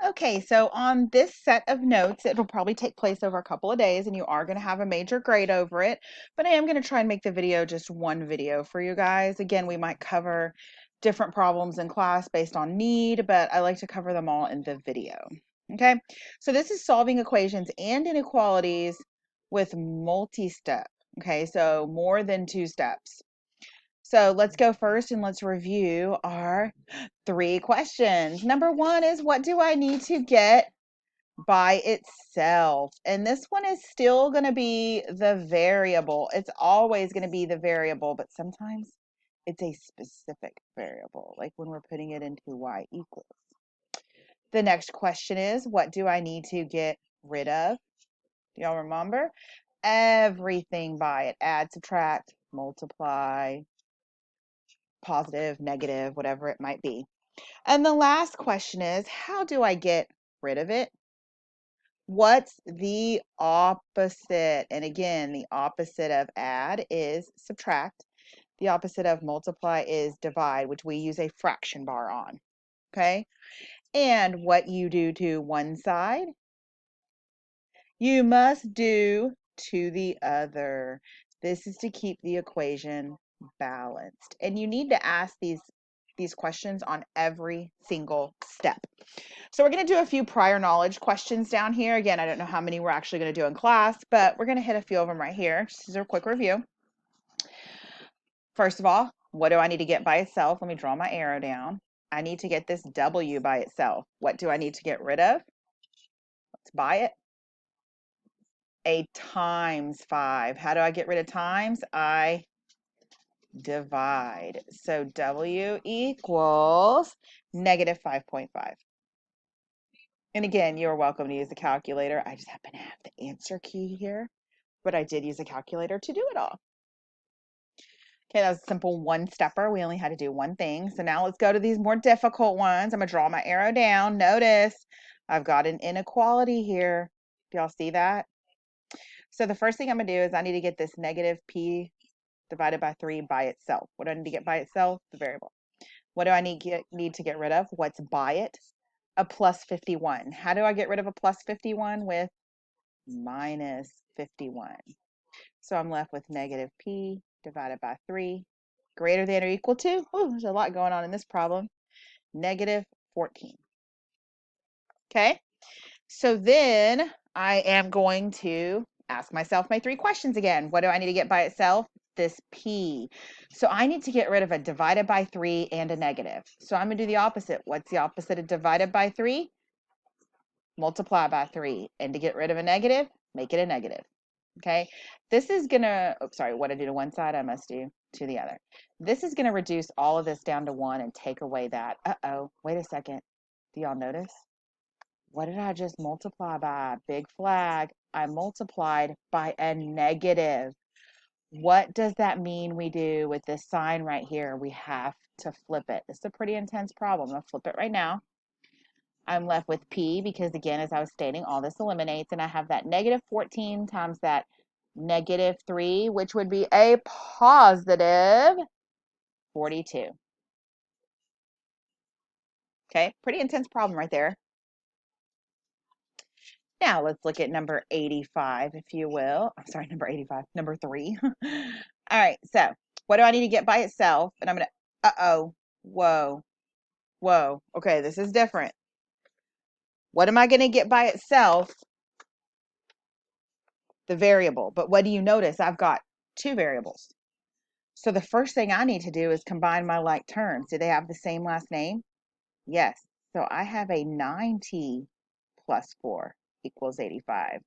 Okay, so on this set of notes, it'll probably take place over a couple of days and you are going to have a major grade over it, but I am going to try and make the video just one video for you guys. Again, we might cover different problems in class based on need, but I like to cover them all in the video. Okay, so this is solving equations and inequalities with multi-step. Okay, so more than two steps. So let's go first and let's review our three questions. Number one is, what do I need to get by itself? And this one is still going to be the variable. It's always going to be the variable, but sometimes it's a specific variable, like when we're putting it into y equals. The next question is, what do I need to get rid of? Do y'all remember? Everything by it. Add, subtract, multiply, positive, negative, whatever it might be. And the last question is, how do I get rid of it? What's the opposite? And again, the opposite of add is subtract. The opposite of multiply is divide, which we use a fraction bar on. Okay? And what you do to one side, you must do to the other. This is to keep the equation balanced. And you need to ask these questions on every single step. So we're going to do a few prior knowledge questions down here. Again, I don't know how many we're actually going to do in class, but we're going to hit a few of them right here. Just as a quick review. First of all, what do I need to get by itself? Let me draw my arrow down. I need to get this W by itself. What do I need to get rid of? Let's buy it. A times 5. How do I get rid of times? I divide. So W equals negative 5.5. And again, you're welcome to use a calculator. I just happen to have the answer key here, but I did use a calculator to do it all. Okay, that was a simple one-stepper. We only had to do one thing. So now let's go to these more difficult ones. I'm going to draw my arrow down. Notice I've got an inequality here. Do y'all see that? So the first thing I'm going to do is I need to get this negative p divided by 3 by itself. What do I need to get by itself? The variable. What do I need to get rid of? What's by it? A plus 51. How do I get rid of a plus 51? With minus 51. So I'm left with negative p divided by 3 greater than or equal to, there's a lot going on in this problem, negative 14. Okay, so then I am going to ask myself my three questions again. What do I need to get by itself? This p. So I need to get rid of a divided by 3 and a negative. So I'm going to do the opposite. What's the opposite of divided by 3? Multiply by 3. And to get rid of a negative, make it a negative. Okay, this is gonna, oops, sorry, what I do to one side, I must do to the other. This is gonna reduce all of this down to 1 and take away that. Uh-oh, wait a second. Do y'all notice? What did I just multiply by? Big flag. I multiplied by a negative. What does that mean we do with this sign right here? We have to flip it. It's a pretty intense problem. I'm gonna flip it right now. I'm left with p because, again, as I was stating, all this eliminates, and I have that negative 14 times that negative 3, which would be a positive 42. Okay, pretty intense problem right there. Now let's look at number 85, if you will. I'm sorry, number 85, number 3. All right, so what do I need to get by itself? And I'm going to, whoa, okay, this is different. What am I going to get by itself? The variable. But what do you notice? I've got two variables. So the first thing I need to do is combine my like terms. Do they have the same last name? Yes. So I have a 9t plus 4 equals 85.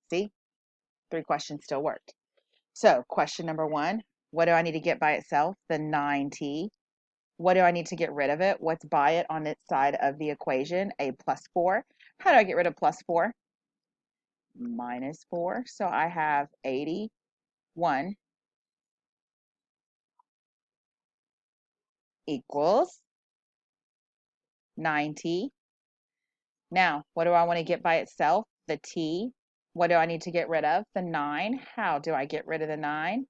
See? Three questions still worked. So question number 1, what do I need to get by itself? The 9t. What do I need to get rid of it? What's by it on its side of the equation? A plus 4. How do I get rid of plus 4? Minus 4. So I have 81 equals 9t. Now, what do I want to get by itself? The t. What do I need to get rid of? The 9. How do I get rid of the 9?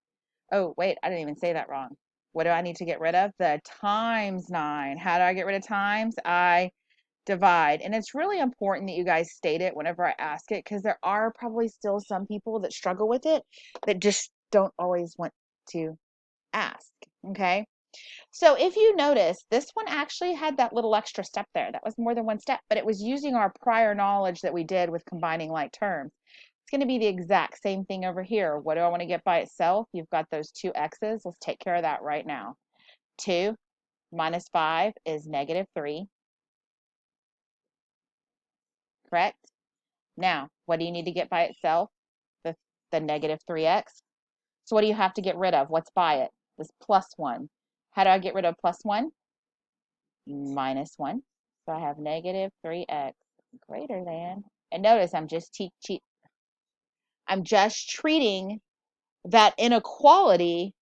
Oh, wait, I didn't even say that wrong. What do I need to get rid of? The times 9. How do I get rid of times? I divide. And it's really important that you guys state it whenever I ask it, because there are probably still some people that struggle with it that just don't always want to ask. Okay. So if you notice, this one actually had that little extra step there. That was more than one step, but it was using our prior knowledge that we did with combining like terms. It's going to be the exact same thing over here. What do I want to get by itself? You've got those two x's. Let's take care of that right now. 2 minus 5 is -3. Correct? Now, what do you need to get by itself? The -3x. So what do you have to get rid of? What's by it? This +1. How do I get rid of +1? -1. So I have -3x greater than. And notice I'm just treating that inequality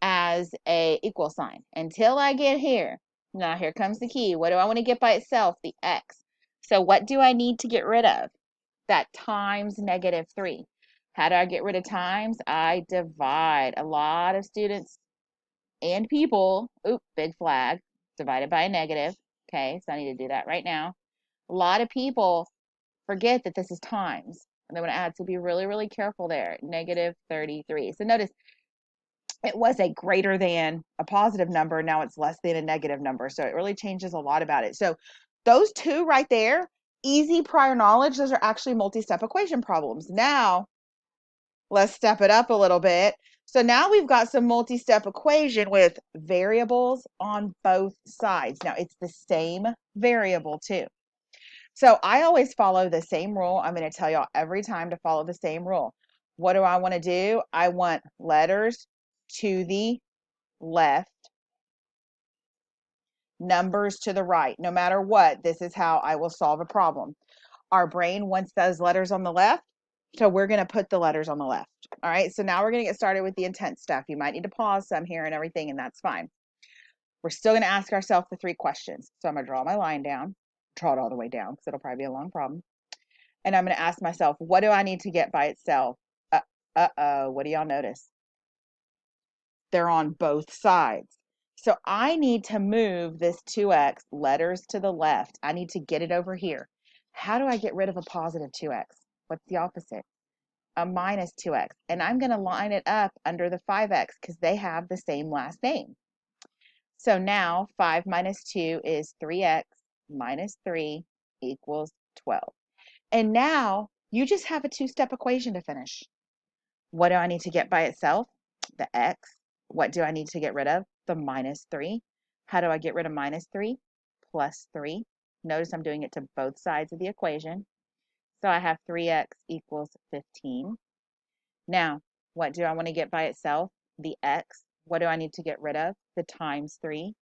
as a equal sign until I get here. Now here comes the key. What do I want to get by itself? The x. So what do I need to get rid of? That times -3. How do I get rid of times? I divide. A lot of students and people, big flag, divided by a negative. Okay, so I need to do that right now. A lot of people forget that this is times. And they want to add, so be really, really careful there. -33. So notice it was a greater than a positive number. Now it's less than a negative number. So it really changes a lot about it. So those two right there, easy prior knowledge, those are actually multi-step equation problems. Now let's step it up a little bit. So now we've got some multi-step equation with variables on both sides. Now it's the same variable too. So I always follow the same rule. I'm going to tell y'all every time to follow the same rule. What do I want to do? I want letters to the left, numbers to the right. No matter what, this is how I will solve a problem. Our brain wants those letters on the left, so we're going to put the letters on the left. All right, so now we're going to get started with the intense stuff. You might need to pause some here and everything, and that's fine. We're still going to ask ourselves the 3 questions. So I'm going to draw my line down, draw it all the way down because it'll probably be a long problem. And I'm going to ask myself, what do I need to get by itself? What do y'all notice? They're on both sides. So I need to move this 2x letters to the left. I need to get it over here. How do I get rid of a positive 2x? What's the opposite? A minus 2x. And I'm going to line it up under the 5x because they have the same last name. So now 5 minus 2 is 3x minus 3 equals 12. And now you just have a 2-step equation to finish. What do I need to get by itself? The x. What do I need to get rid of? The minus 3. How do I get rid of minus 3? Plus 3. Notice I'm doing it to both sides of the equation. So I have 3x equals 15. Now, what do I want to get by itself? The x. What do I need to get rid of? The times 3.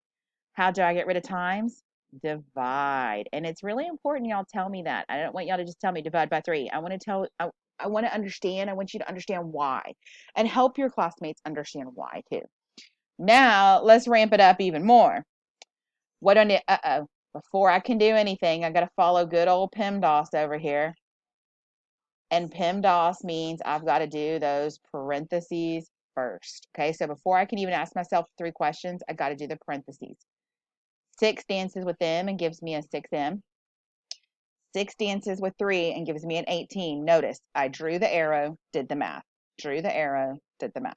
How do I get rid of times? Divide. And it's really important y'all tell me that. I don't want y'all to just tell me divide by 3. I want to understand. I want you to understand why and help your classmates understand why too. Now, let's ramp it up even more. What do I need? Before I can do anything, I got to follow good old PEMDAS over here. And PEMDAS means I've got to do those parentheses first. Okay, so before I can even ask myself 3 questions, I got to do the parentheses. 6 dances with M and gives me a 6M. 6 dances with 3 and gives me an 18. Notice I drew the arrow, did the math. Drew the arrow, did the math.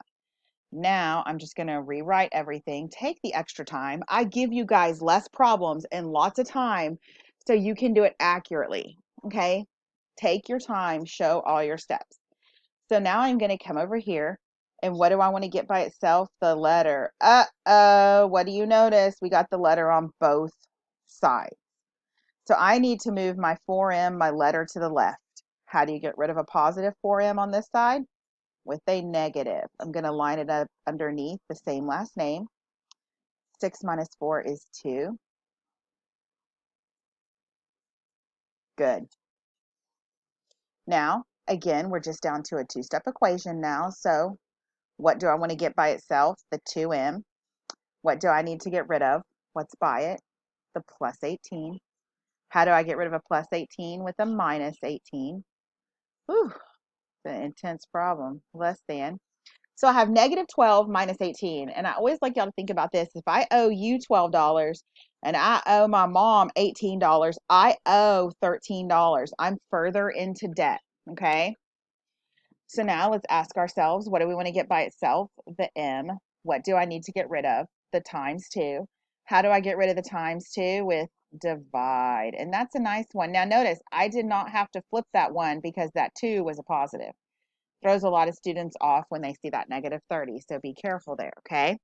Now I'm just going to rewrite everything, take the extra time. I give you guys less problems and lots of time so you can do it accurately. Okay? Take your time, show all your steps. So now I'm going to come over here. And what do I want to get by itself? The letter. What do you notice? We got the letter on both sides. So I need to move my 4M, my letter, to the left. How do you get rid of a positive 4M on this side? With a negative. I'm going to line it up underneath the same last name. 6 minus 4 is 2. Good. Now, again, we're just down to a 2-step equation now. So what do I want to get by itself? The 2M. What do I need to get rid of? What's by it? The plus 18. How do I get rid of a plus 18 with a minus 18? Whew, the intense problem. Less than. So I have negative 12 minus 18. And I always like y'all to think about this. If I owe you $12 and I owe my mom $18, I owe $13. I'm further into debt. Okay. So now let's ask ourselves, what do we want to get by itself? The m. What do I need to get rid of? The times 2. How do I get rid of the times 2? With divide. And that's a nice one. Now notice, I did not have to flip that 1 because that 2 was a positive. Throws a lot of students off when they see that negative 30. So be careful there, okay?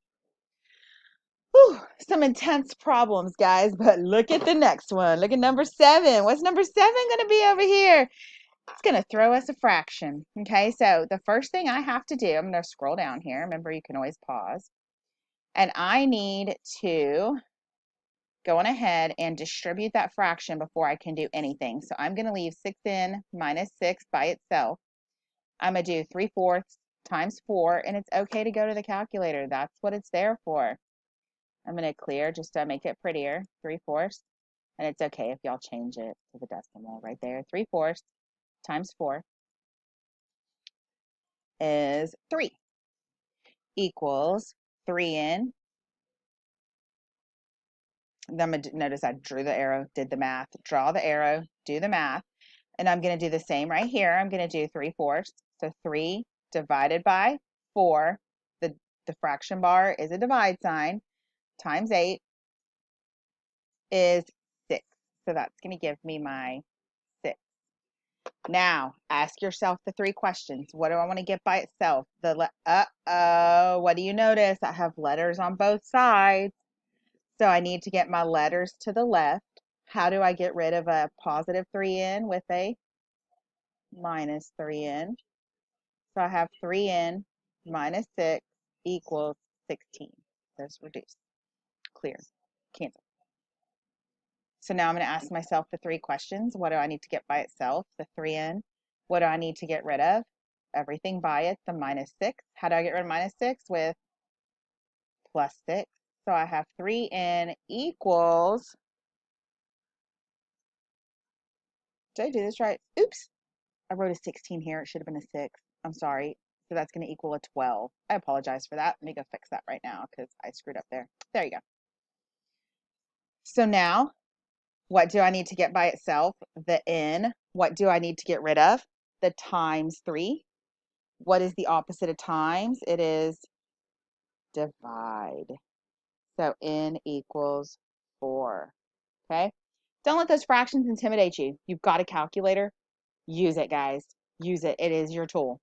Whew, some intense problems, guys, but look at the next one. Look at number 7. What's number 7 going to be over here? It's going to throw us a fraction. Okay, so the first thing I have to do, I'm going to scroll down here. Remember, you can always pause. And I need to go on ahead and distribute that fraction before I can do anything. So I'm going to leave 6n minus 6 by itself. I'm going to do 3/4 times 4, and it's okay to go to the calculator. That's what it's there for. I'm going to clear just to make it prettier. 3/4, and it's okay if y'all change it to the decimal right there. 3/4 times 4 is 3 equals 3n. Then notice I drew the arrow, did the math, draw the arrow, do the math, and I'm going to do the same right here. I'm going to do 3/4. So 3 divided by 4, the fraction bar is a divide sign, times 8 is 6. So that's going to give me my 6. Now, ask yourself the 3 questions. What do I want to get by itself? What do you notice? I have letters on both sides. So I need to get my letters to the left. How do I get rid of a positive 3n with a minus 3n? So I have 3n minus 6 equals 16. Let's reduce. Clear. Cancel. So now I'm going to ask myself the 3 questions. What do I need to get by itself? The 3n. What do I need to get rid of? Everything by it, the minus 6. How do I get rid of minus 6? With plus 6. So I have 3n equals, did I do this right? Oops. I wrote a 16 here. It should have been a 6. I'm sorry. So that's going to equal a 12. I apologize for that. Let me go fix that right now because I screwed up there. There you go. So now, what do I need to get by itself? The n. What do I need to get rid of? The times 3. What is the opposite of times? It is divide. So n equals 4. Okay? Don't let those fractions intimidate you. You've got a calculator. Use it, guys. Use it. It is your tool.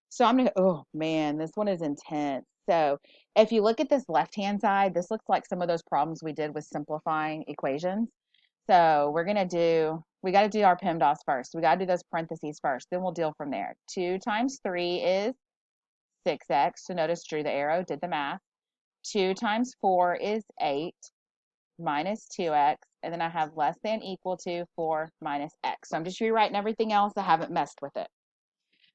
So I'm going to, oh man, this one is intense. So if you look at this left-hand side, this looks like some of those problems we did with simplifying equations. So we're going to do, we got to do our PEMDAS first. We got to do those parentheses first. Then we'll deal from there. 2 times 3 is 6x. So notice drew the arrow, did the math. 2 times 4 is 8 minus 2x. And then I have less than equal to 4 minus x. So I'm just rewriting everything else. I haven't messed with it.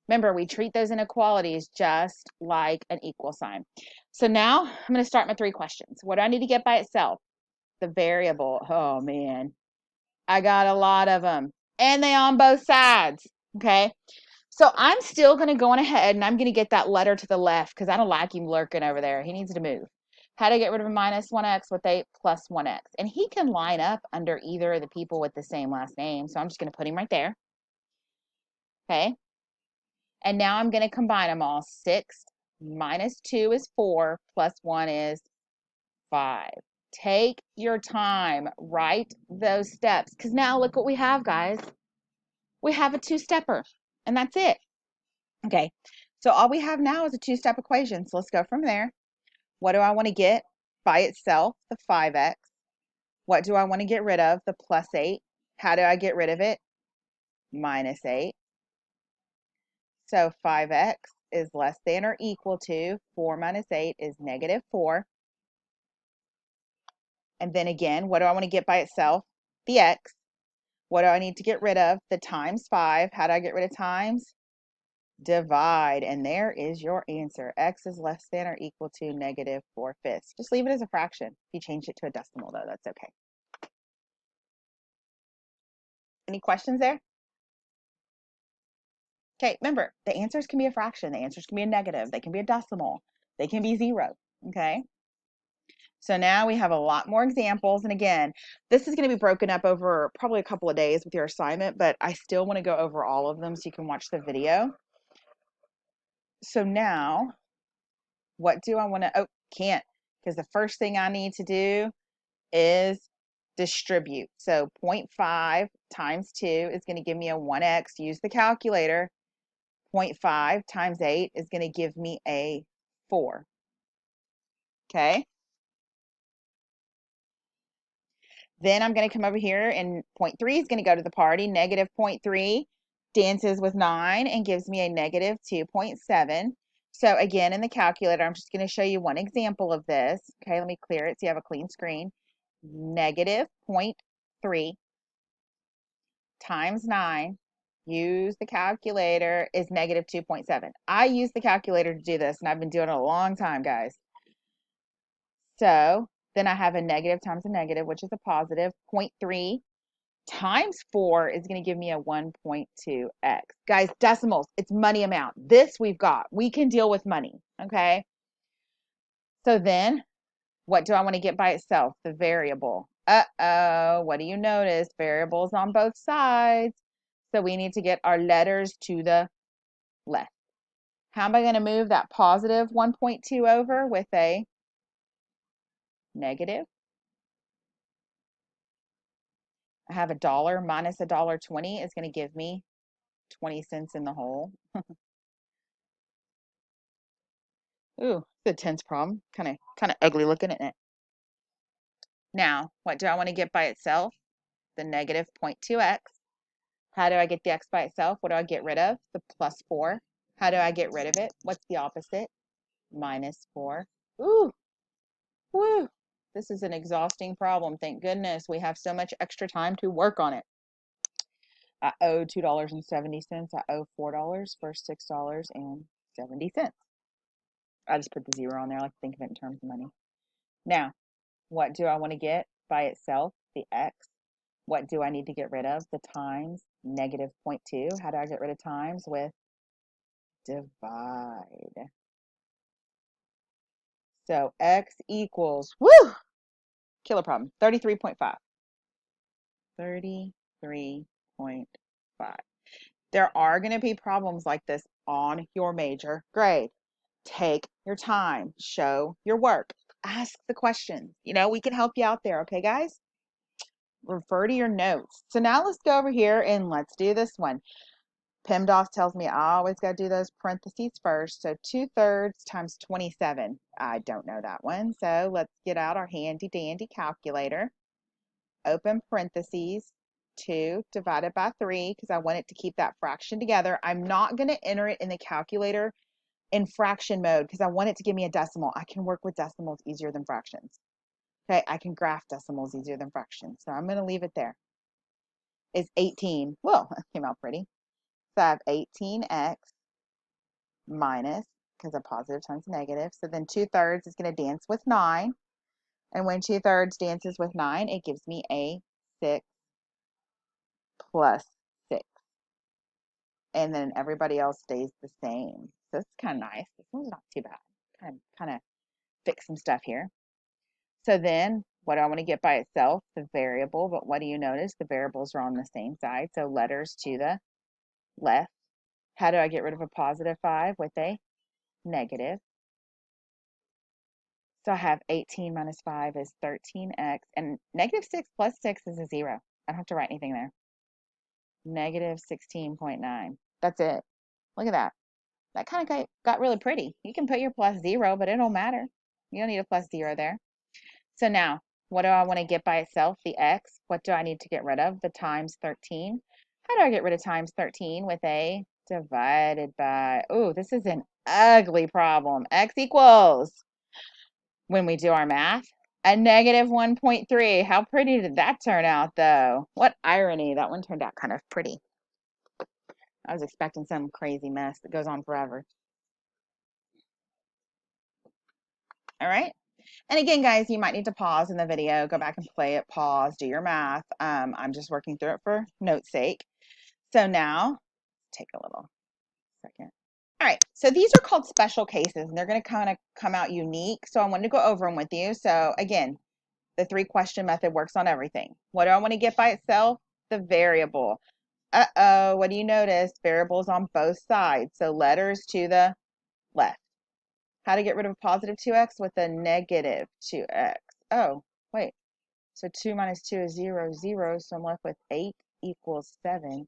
Remember, we treat those inequalities just like an equal sign. So now I'm going to start my 3 questions. What do I need to get by itself? The variable. Oh, man. I got a lot of them. And they on both sides. Okay. So I'm still going to go on ahead and I'm going to get that letter to the left because I don't like him lurking over there. He needs to move. How to get rid of a minus 1x with a plus 1x. And he can line up under either of the people with the same last name. So I'm just going to put him right there. Okay. And now I'm going to combine them all. 6 minus 2 is 4, plus 1 is 5. Take your time. Write those steps. Because now look what we have, guys. We have a 2-stepper. And that's it. Okay. So all we have now is a 2-step equation. So let's go from there. What do I want to get by itself? The 5x. What do I want to get rid of? The plus 8. How do I get rid of it? Minus 8. So 5x is less than or equal to 4 minus 8 is negative 4. And then again, what do I want to get by itself? The x. What do I need to get rid of? The times 5. How do I get rid of times? Divide. And there is your answer. X is less than or equal to negative 4/5. Just leave it as a fraction. If you change it to a decimal, though, that's okay. Any questions there? Okay, remember, the answers can be a fraction. The answers can be a negative. They can be a decimal. They can be 0. Okay? So now we have a lot more examples. And again, this is going to be broken up over probably a couple of days with your assignment, but I still want to go over all of them so you can watch the video. So now, what do I want to, oh, can't, because the first thing I need to do is distribute. So 0.5 times 2 is going to give me a 1x. Use the calculator. 0.5 times 8 is going to give me a 4. Okay? Then I'm going to come over here, and 0.3 is going to go to the party. Negative 0.3 dances with 9 and gives me a negative 2.7. So again, in the calculator, I'm just going to show you one example of this. Okay, let me clear it so you have a clean screen. Negative 0.3 times 9, use the calculator, is negative 2.7. I use the calculator to do this, and I've been doing it a long time, guys. So then I have a negative times a negative, which is a positive. 0.3 times 4 is going to give me a 1.2x. Guys, decimals, it's money amount. This we've got. We can deal with money, okay? So then, what do I want to get by itself? The variable. Uh-oh, what do you notice? Variables on both sides. So we need to get our letters to the left. How am I going to move that positive 1.2 over with a negative? I have $1 minus $1.20 is going to give me 20 cents in the hole. Ooh, it's a tense problem. Kind of ugly looking, isn't it? Now, what do I want to get by itself? The negative 0.2x. How do I get the x by itself? What do I get rid of? The plus 4. How do I get rid of it? What's the opposite? Minus 4. Ooh, woo. This is an exhausting problem. Thank goodness we have so much extra time to work on it. I owe $2.70. I owe $4 for $6.70. I just put the 0 on there. I like to think of it in terms of money. Now, what do I want to get by itself? The x. What do I need to get rid of? The times, negative 0.2. How do I get rid of times? With divide. So x equals, woo, killer problem, 33.5. 33.5. There are going to be problems like this on your major grade. Take your time. Show your work. Ask the questions. You know, we can help you out there. Okay, guys? Refer to your notes. So now let's go over here and let's do this one. PEMDAS tells me I always got to do those parentheses first. So 2/3 times 27. I don't know that one. So let's get out our handy dandy calculator. Open parentheses. 2 divided by 3 because I want it to keep that fraction together. I'm not going to enter it in the calculator in fraction mode because I want it to give me a decimal. I can work with decimals easier than fractions. Okay, I can graph decimals easier than fractions. So I'm going to leave it there. Is 18. Well, that came out pretty. So I have 18x minus, because a positive times a negative. So then 2/3 is going to dance with 9. And when 2/3 dances with 9, it gives me a 6 plus 6. And then everybody else stays the same. So it's kind of nice. This one's not too bad. Kind of fix some stuff here. So then what do I want to get by itself? The variable. But what do you notice? The variables are on the same side. So letters to the left. How do I get rid of a positive 5 with a negative? So I have 18 minus 5 is 13x. And negative 6 plus 6 is a 0. I don't have to write anything there. Negative 16.9. That's it. Look at that. That kind of got really pretty. You can put your plus 0, but it don't matter. You don't need a plus 0 there. So now, what do I want to get by itself? The x. What do I need to get rid of? The times 13. How do I get rid of times 13? With a divided by, oh, this is an ugly problem. X equals, when we do our math, a negative 1.3. How pretty did that turn out, though? What irony. That one turned out kind of pretty. I was expecting some crazy mess that goes on forever. All right. And again, guys, you might need to pause in the video, go back and play it, pause, do your math. I'm just working through it for note's sake. So now, take a little second. All right, so these are called special cases, and they're going to kind of come out unique. So I wanted to go over them with you. So again, the 3-question method works on everything. What do I want to get by itself? The variable. Uh-oh, what do you notice? Variables on both sides. So letters to the left. How to get rid of a positive 2x with a negative 2x. Oh, wait. So 2 minus 2 is 0, 0. So I'm left with 8 equals 7.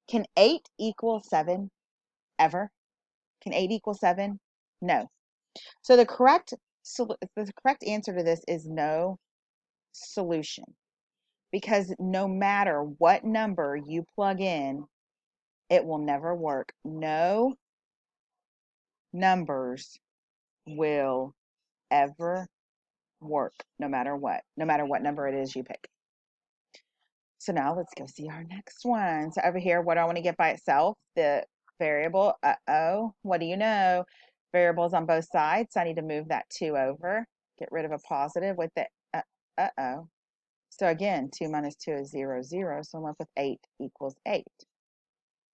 Can 8 equal 7 ever? Can 8 equal 7? No. So the correct answer to this is no solution, because no matter what number you plug in, it will never work. No numbers will ever work, no matter what number it is you pick. So now let's go see our next one. So over here, what do I want to get by itself? The variable. Uh-oh, what do you know? Variables on both sides. So I need to move that 2 over. Get rid of a positive with the uh-oh. So again, 2 minus 2 is 0, 0. So I'm left with 8 equals 8.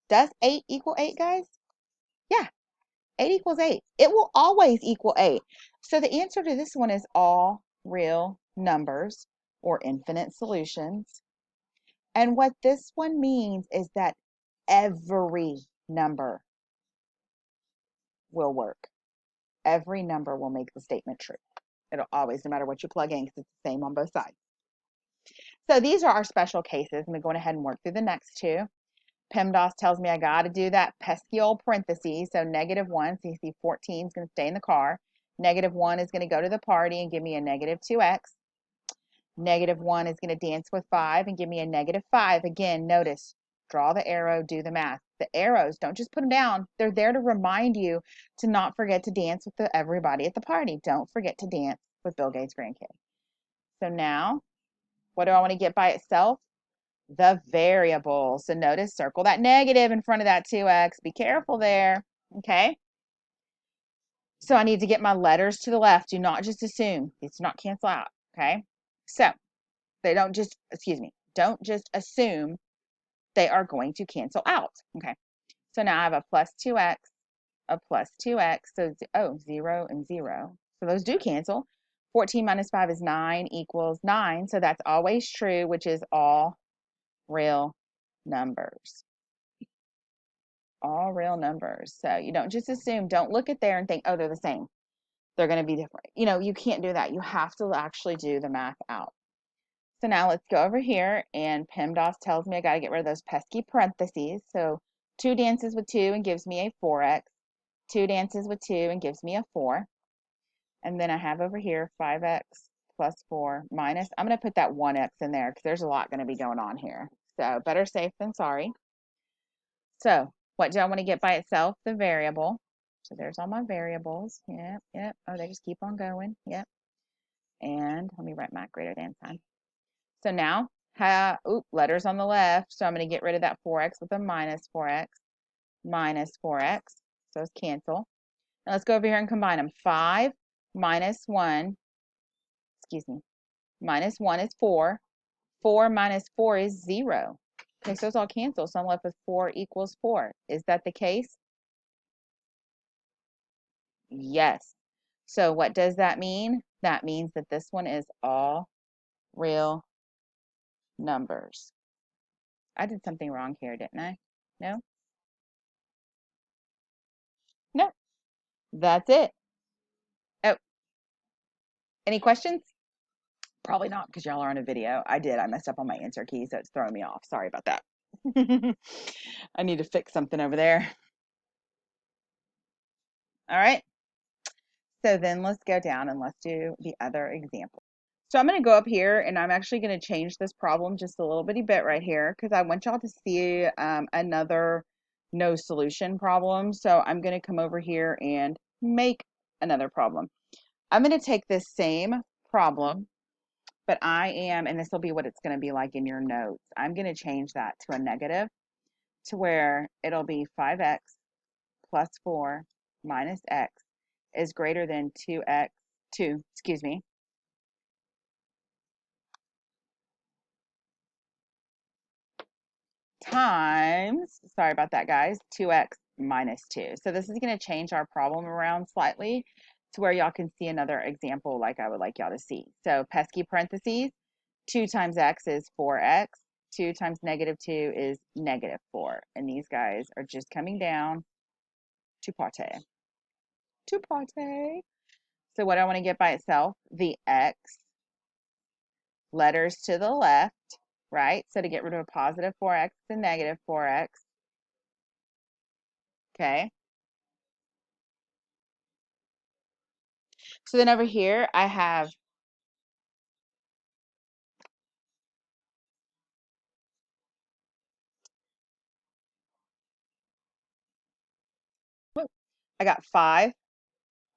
Does 8 equal 8, guys? Yeah, 8 equals 8. It will always equal 8. So the answer to this one is all real numbers or infinite solutions. And what this one means is that every number will work. Every number will make the statement true. It'll always, no matter what you plug in, because it's the same on both sides. So these are our special cases. I'm going ahead and work through the next two. PEMDAS tells me I got to do that pesky old parentheses. So -1, so you see 14 is going to stay in the car. -1 is going to go to the party and give me a -2x. -1 is going to dance with 5 and give me a -5. Again, notice, draw the arrow, do the math. The arrows, don't just put them down. They're there to remind you to not forget to dance with everybody at the party. Don't forget to dance with Bill Gates' grandkid. So now, what do I want to get by itself? The variable. So notice, circle that negative in front of that 2x. Be careful there, okay? So I need to get my letters to the left. Do not just assume. These do not cancel out, okay? So they don't just, don't just assume they are going to cancel out, okay? So now I have a plus 2x, a plus 2x. So, 0 and 0. So those do cancel. 14 minus 5 is 9 equals 9. So that's always true, which is all real numbers. All real numbers. So you don't just assume, don't look at there and think, oh, they're the same. They're going to be different. You can't do that. You have to actually do the math out. So now let's go over here, and PEMDAS tells me I got to get rid of those pesky parentheses. So 2 dances with 2 and gives me a 4x. 2 dances with 2 and gives me a 4. And then I have over here 5x plus 4 minus, I'm going to put that 1x in there because there's a lot going to be going on here. So better safe than sorry. So what do I want to get by itself? The variable. So there's all my variables. Yep, yep. Oh, they just keep on going. Yep. And let me write my greater than sign. So now, letters on the left. So I'm going to get rid of that 4x with a minus 4x. Minus 4x. So let's cancel. Now let's go over here and combine them. 5 minus 1, minus 1 is 4. 4 minus 4 is 0. Okay, so it's all cancel. So I'm left with 4 equals 4. Is that the case? Yes. So what does that mean? That means that this one is all real numbers. I did something wrong here, didn't I? No? No. That's it. Oh, any questions? Probably not, because y'all are on a video. I messed up on my answer key, so it's throwing me off. Sorry about that. I need to fix something over there. All right. So then let's go down and let's do the other example. So I'm going to go up here, and I'm actually going to change this problem just a little bitty bit right here, because I want y'all to see another no solution problem. So I'm going to come over here and make another problem. I'm going to take this same problem, but and this will be what it's going to be like in your notes. I'm going to change that to a negative, to where it'll be 5x plus 4 minus x is greater than 2 times, sorry about that, guys, 2x minus 2. So this is going to change our problem around slightly to where y'all can see another example like I would like y'all to see. So pesky parentheses, 2 times x is 4x. 2 times negative 2 is negative 4. And these guys are just coming down to party. To party. So what do I want to get by itself? The x. Letters to the left, right? So to get rid of a positive 4x and negative 4x. Okay. So then over here, I have I got 5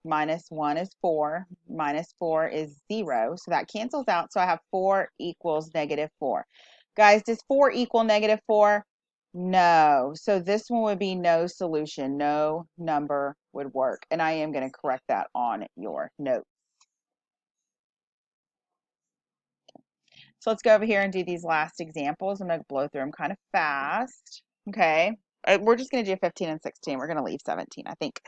minus 1 is 4, minus 4 is 0. So that cancels out. So I have 4 equals negative 4. Guys, does 4 equal negative 4? No. So this one would be no solution. No number would work. And I am going to correct that on your note. So let's go over here and do these last examples. I'm going to blow through them kind of fast. Okay. We're just going to do 15 and 16. We're going to leave 17, I think.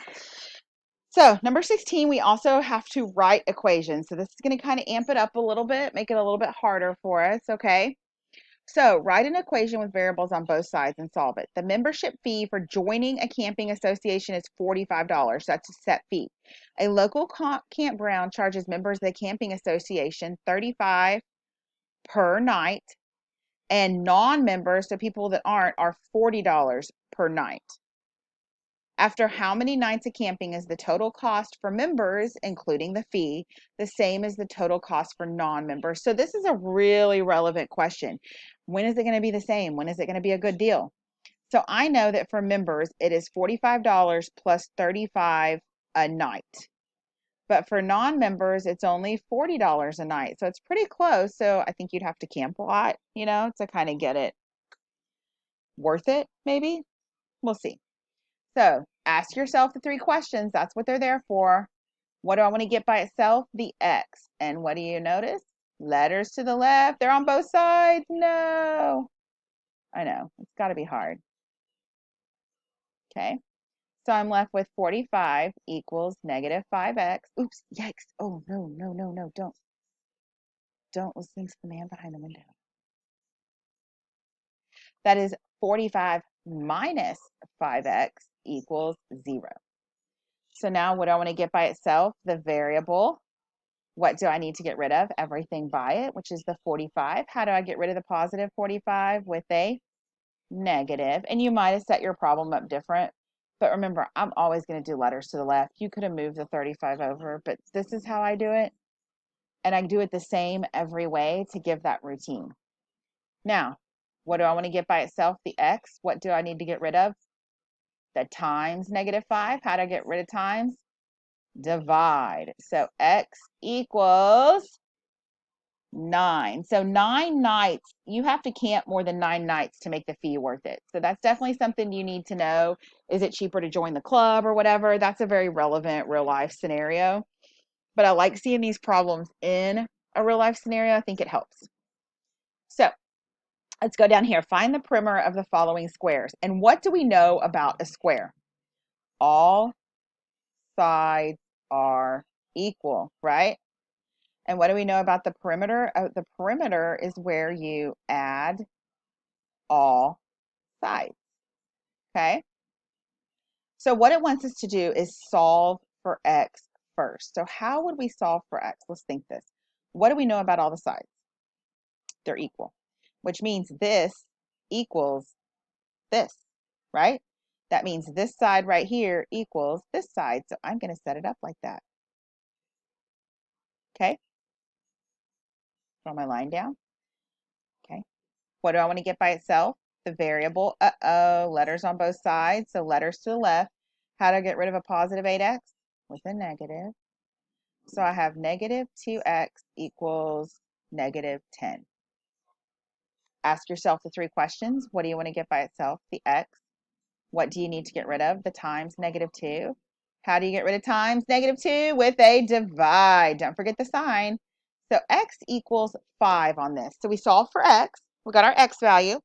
So number 16, we also have to write equations. So this is going to kind of amp it up a little bit, make it a little bit harder for us, okay? So write an equation with variables on both sides and solve it. The membership fee for joining a camping association is $45. That's a set fee. A local campground charges members of the camping association $35 per night, and non-members, so people that aren't, are $40 per night. After how many nights of camping is the total cost for members, including the fee, the same as the total cost for non-members? So this is a really relevant question. When is it going to be the same? When is it going to be a good deal? So I know that for members, it is $45 plus $35 a night. But for non-members, it's only $40 a night. So it's pretty close. So I think you'd have to camp a lot, you know, to kind of get it worth it, maybe. We'll see. So ask yourself the 3 questions. That's what they're there for. What do I want to get by itself? The x. And what do you notice? Letters to the left. They're on both sides. No. I know. It's got to be hard. Okay. So I'm left with 45 equals negative 5x. Oops. Yikes. Oh, no, no, no, no. Don't listen to the man behind the window. That is 45 minus 5x equals 0. So now what do I want to get by itself? The variable. What do I need to get rid of? Everything by it, which is the 45. How do I get rid of the positive 45? With a negative. And you might have set your problem up different. But remember, I'm always going to do letters to the left. You could have moved the 35 over, but this is how I do it. And I do it the same every way to give that routine. Now, what do I want to get by itself? The x. What do I need to get rid of? The times negative 5. How do I get rid of times? Divide. So x equals 9. So 9 nights, you have to camp more than 9 nights to make the fee worth it. So that's definitely something you need to know. Is it cheaper to join the club or whatever? That's a very relevant real life scenario. But I like seeing these problems in a real life scenario. I think it helps. So let's go down here. Find the perimeter of the following squares. And what do we know about a square? All sides are equal, right? And what do we know about the perimeter? The perimeter is where you add all sides, okay? So what it wants us to do is solve for x first. So how would we solve for x? Let's think this. What do we know about all the sides? They're equal, which means this equals this, right? That means this side right here equals this side. So I'm going to set it up like that. Okay? Draw my line down. Okay. What do I want to get by itself? The variable. Uh-oh, letters on both sides. So letters to the left. How do I get rid of a positive 8x? With a negative. So I have negative 2x equals negative 10. Ask yourself the 3 questions. What do you want to get by itself? The x. What do you need to get rid of? The times negative 2. How do you get rid of times negative 2? With a divide. Don't forget the sign. So x equals 5 on this. So we solved for x. We got our x value.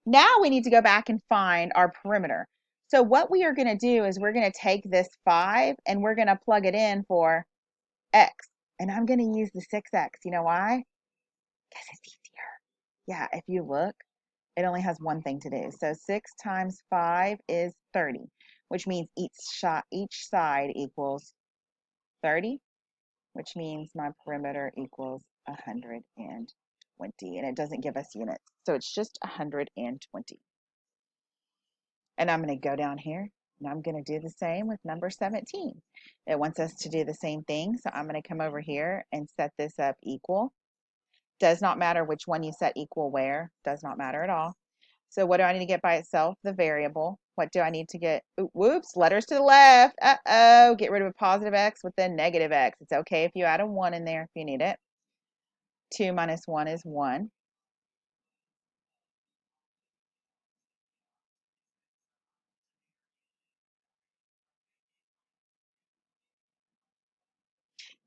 Now we need to go back and find our perimeter. So what we are going to do is we're going to take this 5 and we're going to plug it in for x. And I'm going to use the 6x. You know why? Because it's easier. Yeah, if you look, it only has one thing to do. So 6 times 5 is 30, which means each side equals 30, which means my perimeter equals 120. And it doesn't give us units. So it's just 120. And I'm going to go down here and I'm going to do the same with number 17. It wants us to do the same thing. So I'm going to come over here and set this up equal. Does not matter which one you set equal where. Does not matter at all. So what do I need to get by itself? The variable. What do I need to get? Ooh, whoops, letters to the left. Uh-oh, get rid of a positive x with a negative x. It's okay if you add a 1 in there if you need it. 2 minus 1 is 1.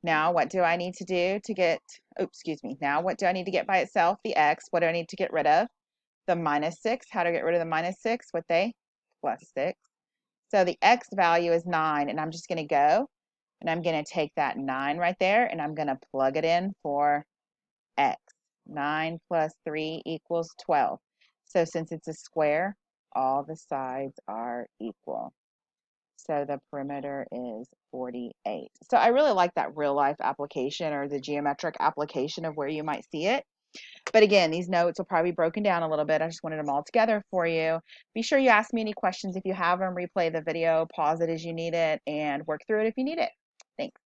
Now, what do I need to do to get, oh, excuse me. Now, what do I need to get by itself? The x. What do I need to get rid of? The minus 6. How to get rid of the minus 6? With a plus 6. So the x value is 9, and I'm just going to go, and I'm going to take that 9 right there, and I'm going to plug it in for x. 9 plus 3 equals 12. So since it's a square, all the sides are equal. So the perimeter is 48. So I really like that real life application or the geometric application of where you might see it. But again, these notes will probably be broken down a little bit. I just wanted them all together for you. Be sure you ask me any questions if you have them. Replay the video, pause it as you need it, and work through it if you need it. Thanks.